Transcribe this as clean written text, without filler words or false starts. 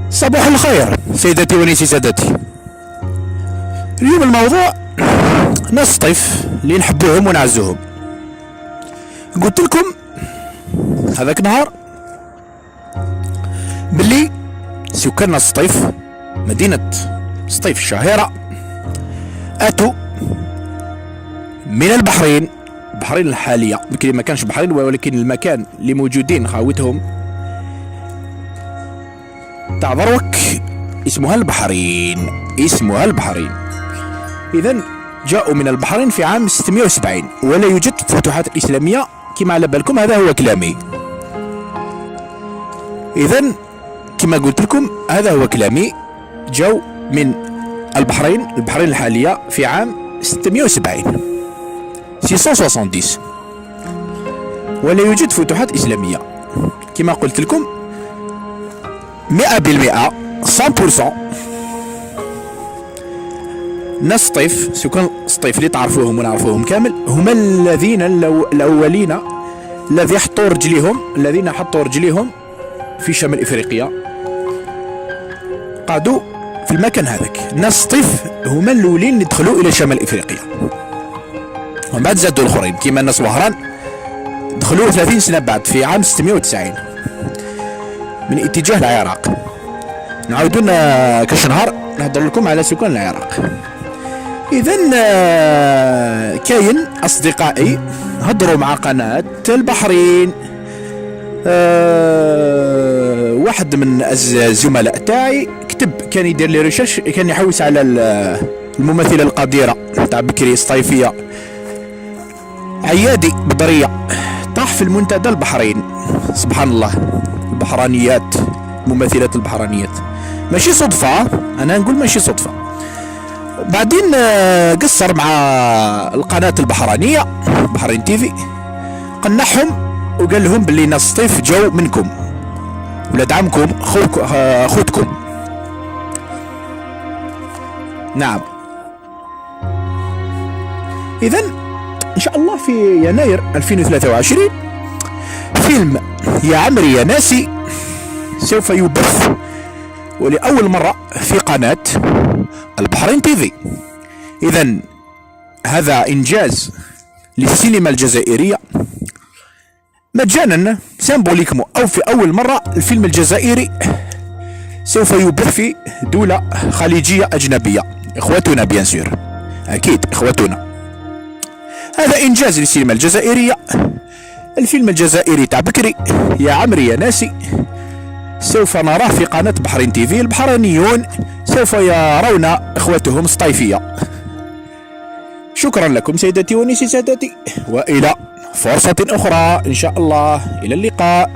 صباح الخير سيدتي ونيسي سادتي. اليوم الموضوع ناس الطيف اللي نحبوهم ونعزوهم. قلت لكم هذاك نهار باللي سكان ناس الطيف مدينة سطيف الشهيرة اتوا من البحرين الحالية، يمكن ما كانش بحرين ولكن المكان اللي موجودين خاوتهم تاع دروك اسمها البحرين. اذا جاءوا من البحرين في عام 670 ولا يوجد فتوحات الاسلامية كما على بالكم، هذا هو كلامي. اذا كما قلت لكم هذا هو كلامي، جاءوا من البحرين الحالية في عام 670 ولا يوجد فتوحات إسلامية كما قلت لكم 100% 100%. ناس سطيف سكان سطيف اللي تعرفوهم ونعرفوهم كامل هم الذين الأولين الذين حطوا رجليهم في شمال إفريقيا، قعدوا في المكان هذاك. ناس سطيف هما الأولين اللي دخلوا إلى شمال إفريقيا، ومن بعد زادوا الآخرين كيما الناس وهران دخلوا 30 سنة بعد في عام 690 من اتجاه العراق. نعاودونا كاش نهار نهضر لكم على سكان العراق. إذا كاين أصدقائي هضروا مع قناة البحرين، واحد من الزملاء تاعي كتب، كان يدير لي ريشيرش، كان يحوس على الممثلة القديرة تاع بكري الصيفية عيادي بدرية، طاح في المنتدى البحرين. سبحان الله، البحرانيات، ممثلة البحرانيات ماشي صدفة، أنا نقول ماشي صدفة. بعدين قصر مع القناة البحرانية بحرين تيفي، قنعهم وقال لهم باللي ناس سطيف جو منكم، ولاد عمكم، خوتكم. نعم. إذن إن شاء الله في يناير 2023 فيلم يا عمري يا ناسي سوف يبث ولأول مرة في قناة البحرين تيفي. إذن هذا إنجاز للسينما الجزائرية مجانا سيمبوليكمو، أو في أول مرة الفيلم الجزائري سوف يبث في دولة خليجية أجنبية. إخوتنا بيان سور، أكيد إخوتنا. هذا إنجاز للسينما الجزائرية. الفيلم الجزائري تاع بكري يا عمري يا ناسي سوف نراه في قناة بحرين تيفي. البحرينيون سوف يرون إخوتهم سطيفية. شكرا لكم سيدتي ونسي سادتي، وإلى فرصة أخرى إن شاء الله. إلى اللقاء.